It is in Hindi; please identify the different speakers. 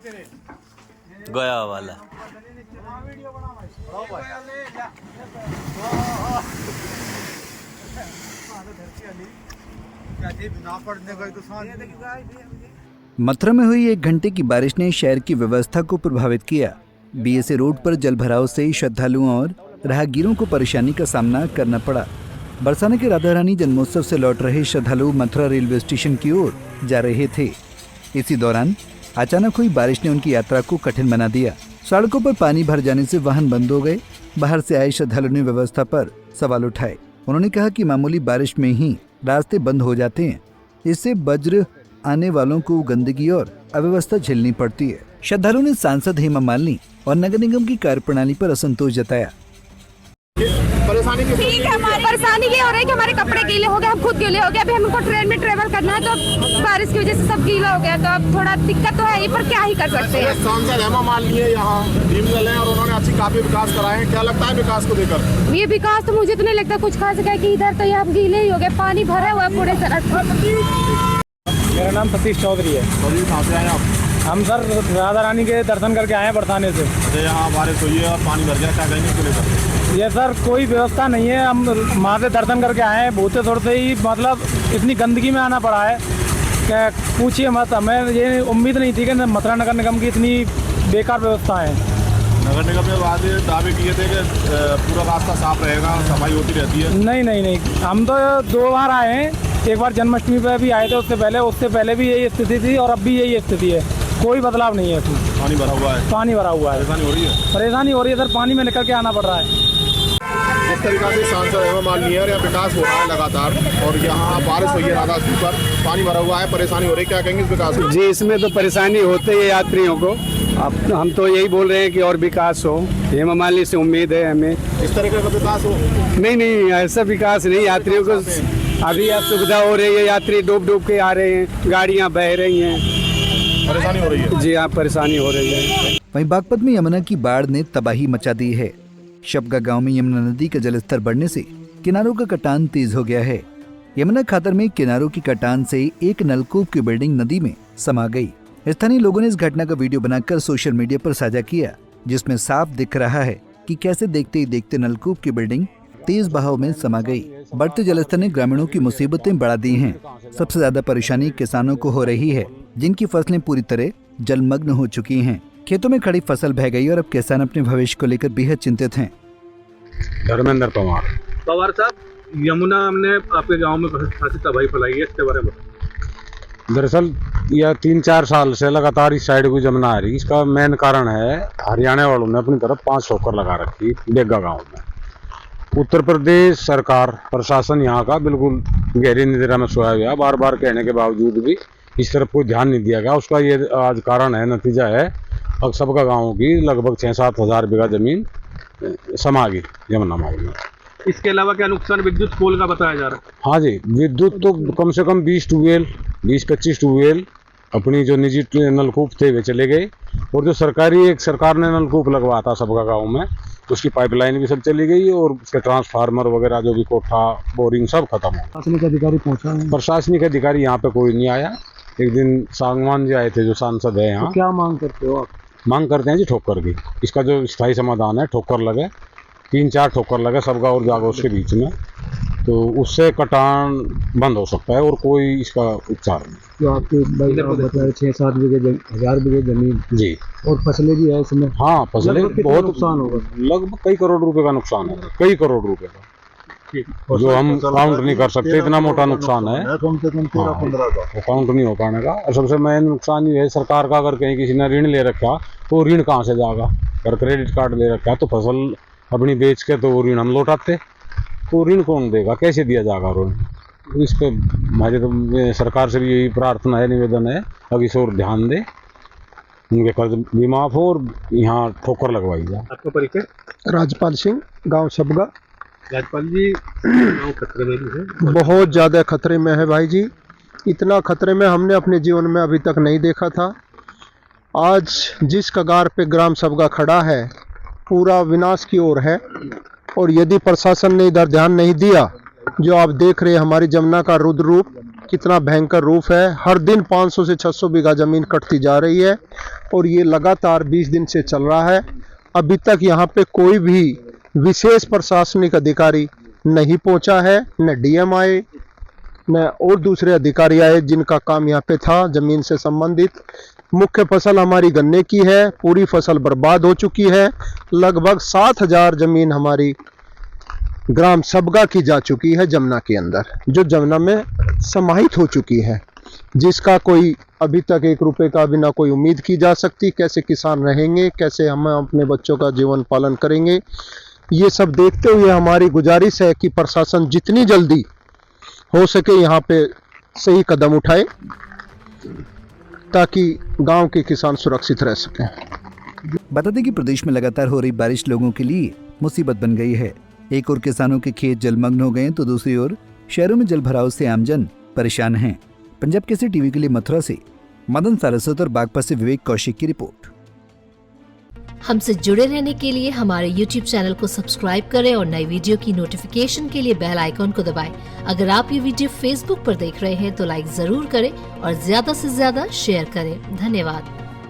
Speaker 1: गया वाला
Speaker 2: मथुरा में हुई 1 घंटे की बारिश ने शहर की व्यवस्था को प्रभावित किया। बीएसए रोड पर जलभराव से श्रद्धालुओं और राहगीरों को परेशानी का सामना करना पड़ा। बरसाने के राधा रानी जन्मोत्सव से लौट रहे श्रद्धालु मथुरा रेलवे स्टेशन की ओर जा रहे थे। इसी दौरान अचानक हुई बारिश ने उनकी यात्रा को कठिन बना दिया। सड़कों पर पानी भर जाने से वाहन बंद हो गए। बाहर से आए श्रद्धालुओं ने व्यवस्था पर सवाल उठाए। उन्होंने कहा कि मामूली बारिश में ही रास्ते बंद हो जाते हैं, इससे वज्र आने वालों को गंदगी और अव्यवस्था झेलनी पड़ती है। श्रद्धालुओं ने सांसद हेमा मालिनी और नगर निगम की कार्यप्रणाली पर असंतोष जताया।
Speaker 3: परेशानी ठीक है, हमारी परेशानी ये हो रही है कि हमारे कपड़े गीले हो गए, हम खुद गीले हो गए। अभी हमको ट्रेन में ट्रेवल करना है तो बारिश की वजह से सब गीला हो गया, तो अब थोड़ा दिक्कत तो है ही, पर क्या ही कर सकते हैं।
Speaker 4: सांसद हेमा मालिनी है यहाँ भीमगल है और उन्होंने अच्छी काफी विकास कराए हैं। क्या लगता है विकास को लेकर?
Speaker 3: ये विकास तो मुझे तो नहीं लगता कुछ खास है कि इधर तो यहाँ गीले ही हो गए, पानी भरा हुआ है पूरे सड़क।
Speaker 5: मेरा नाम सतीश चौधरी है।
Speaker 4: कहाँ से आए आप?
Speaker 5: हम सर राधा रानी के दर्शन करके आए हैं बरसाने से।
Speaker 4: यहाँ बारिश हुई है और पानी भर गया, क्या कहेंगे इसको लेकर?
Speaker 5: ये सर कोई व्यवस्था नहीं है। हम वहाँ से दर्शन करके आए हैं, बहुत थोड़े से ही मतलब इतनी गंदगी में आना पड़ा है क्या पूछिए मत। हमें ये उम्मीद नहीं थी कि मथुरा नगर निगम की इतनी बेकार व्यवस्था है।
Speaker 4: नगर निगम ने बाद दावे किए थे कि पूरा रास्ता साफ रहेगा, सफाई होती रहती है।
Speaker 5: नहीं, हम तो 2 बार आए हैं। एक बार जन्माष्टमी पर भी आए थे, उससे पहले भी यही स्थिति थी और अब भी यही स्थिति है। कोई बदलाव नहीं है इसमें।
Speaker 4: पानी भरा हुआ है। परेशानी हो रही है
Speaker 5: सर, पानी में निकल के आना पड़ रहा है।
Speaker 4: जिस तरीका से सांसद हेमा मालिनी है, विकास हो रहा है लगातार और यहाँ बारिश हुई है राधा पर, पानी भरा हुआ है, परेशानी हो रही है, क्या कहेंगे इस विकास को?
Speaker 6: जी, इसमें तो परेशानी होती है यात्रियों को। अब हम तो यही बोल रहे हैं कि और विकास हो। हेमा मालिनी से उम्मीद है हमें
Speaker 4: इस तरीके का विकास हो।
Speaker 6: नहीं, ऐसा विकास नहीं। यात्रियों को अभी सुविधा हो रही है, यात्री डूब के आ रहे हैं, गाड़ियाँ बह रही हैं,
Speaker 4: परेशानी हो रही है।
Speaker 6: जी हाँ, परेशानी हो रही है।
Speaker 2: वहीं बागपत में यमुना की बाढ़ ने तबाही मचा दी है। शबगा गांव में यमुना नदी का जलस्तर बढ़ने से किनारों का कटान तेज हो गया है। यमुना खातर में किनारों की कटान से एक नलकूप की बिल्डिंग नदी में समा गई। स्थानीय लोगों ने इस घटना का वीडियो बनाकर सोशल मीडिया पर साझा किया, जिसमें साफ दिख रहा है कि कैसे देखते ही देखते नलकूप की बिल्डिंग तेज बहाव में समा गई। बढ़ते जलस्तर ने ग्रामीणों की मुसीबतें बढ़ा दी हैं। सबसे ज्यादा परेशानी किसानों को हो रही है, जिनकी फसलें पूरी तरह जलमग्न हो चुकी हैं। खेतों में खड़ी फसल बह गई और अब किसान अपने भविष्य को लेकर बेहद चिंतित हैं।
Speaker 6: धर्मेंद्र
Speaker 7: पवार साहब, यमुना हमने आपके गांव में खासी तबाही फैलाई है, इसके बारे में?
Speaker 6: दरअसल यह 3-4 साल से लगातार इस साइड को जमुना आ रही। इसका मेन कारण है हरियाणा वालों ने अपनी तरफ 5 होकर लगा रखी बेगा गाँव में। उत्तर प्रदेश सरकार प्रशासन यहाँ का बिल्कुल गहरी निद्रा में सोया गया। बार बार कहने के बावजूद भी इस तरफ कोई ध्यान नहीं दिया गया। उसका ये आज कारण है, नतीजा है, अब सबका गाँव की लगभग 6-7 हज़ार बीघा जमीन समा गई यमुना मार्ग में।
Speaker 7: इसके अलावा क्या नुकसान विद्युत पोल का बताया जा रहा है?
Speaker 6: हाँ जी, विद्युत तो कम से कम 20-25 ट्यूबवेल अपनी जो निजी नलकूप थे वे चले गए, और जो सरकार ने नलकूप लगवाया था सबका गाँव में, उसकी पाइपलाइन भी सब चली गई और उसके ट्रांसफार्मर वगैरह जो भी कोठा बोरिंग सब खत्म हो।
Speaker 5: प्रशासनिक अधिकारी पहुंचा?
Speaker 6: प्रशासनिक अधिकारी यहाँ पे कोई नहीं आया। एक दिन सांगवान जी आए थे, जो सांसद है यहाँ।
Speaker 5: तो क्या मांग करते हो आप?
Speaker 6: मांग करते हैं जी ठोकर की। इसका जो स्थायी समाधान है, ठोकर लगे, 3-4 ठोकर लगे सबका और जागो उसके बीच में, तो उससे कटान बंद हो सकता है और कोई इसका उपचार नहीं।
Speaker 5: जो आपके बताए 6-7 बीघे 1000 बीघे जमीन
Speaker 6: जी,
Speaker 5: और फसलें भी है इसमें।
Speaker 6: हाँ, फसलें बहुत
Speaker 5: नुकसान होगा,
Speaker 6: लगभग कई करोड़ रुपए का नुकसान है, कई करोड़ रुपए का, जो हम काउंट नहीं कर सकते। इतना मोटा नुकसान है,
Speaker 4: कम से कम 13-15 का
Speaker 6: वो काउंट नहीं हो पाने का। और सबसे मेन नुकसान ये है सरकार का, अगर कहीं किसी ने ऋण ले रखा तो ऋण कहाँ से जाएगा? अगर क्रेडिट कार्ड ले रखा तो फसल अपनी बेच के तो वो ऋण हम लौटाते, तो ऋण कौन देगा? कैसे दिया जाएगा ऋण? इस पे हमारे तो सरकार से भी यही प्रार्थना है, निवेदन है, अब इस और ध्यान दे, उनके कर्ज भी माफ हो और यहाँ ठोकर लगवाई जाए।
Speaker 7: आपका परिचय?
Speaker 8: राजपाल सिंह, गांव शबगा।
Speaker 7: राजपाल जी, गाँव खतरे में भी है?
Speaker 8: बहुत ज़्यादा खतरे में है भाई जी। इतना खतरे में हमने अपने जीवन में अभी तक नहीं देखा था। आज जिस कगार पे ग्राम शबगा खड़ा है, पूरा विनाश की ओर है, और यदि प्रशासन ने इधर ध्यान नहीं दिया, जो आप देख रहे हैं हमारी जमुना का रुद्र रूप कितना भयंकर रूप है। हर दिन 500 से 600 बीघा जमीन कटती जा रही है। और ये लगातार 20 दिन से चल रहा है। अभी तक यहाँ पे कोई भी विशेष प्रशासनिक अधिकारी नहीं पहुँचा है, न डीएम आए न और दूसरे अधिकारी आए जिनका काम यहाँ पे था जमीन से संबंधित। मुख्य फसल हमारी गन्ने की है, पूरी फसल बर्बाद हो चुकी है। लगभग 7,000 जमीन हमारी ग्राम सबगा की जा चुकी है जमुना के अंदर, जो जमुना में समाहित हो चुकी है, जिसका कोई अभी तक 1 रुपए का भी ना कोई उम्मीद की जा सकती। कैसे किसान रहेंगे, कैसे हम अपने बच्चों का जीवन पालन करेंगे, ये सब देखते हुए हमारी गुजारिश है कि प्रशासन जितनी जल्दी हो सके यहाँ पे सही कदम उठाए ताकि गांव के किसान सुरक्षित रह सकें।
Speaker 2: बता दें कि प्रदेश में लगातार हो रही बारिश लोगों के लिए मुसीबत बन गई है। एक ओर किसानों के खेत जलमग्न हो गए तो दूसरी ओर शहरों में जलभराव से आमजन परेशान हैं। पंजाब केसरी टीवी के लिए मथुरा से मदन सारस्वत और बागपत से विवेक कौशिक की रिपोर्ट।
Speaker 1: हमसे जुड़े रहने के लिए हमारे YouTube चैनल को सब्सक्राइब करें और नई वीडियो की नोटिफिकेशन के लिए बेल आइकॉन को दबाएं। अगर आप ये वीडियो Facebook पर देख रहे हैं तो लाइक जरूर करें और ज्यादा से ज्यादा शेयर करें। धन्यवाद।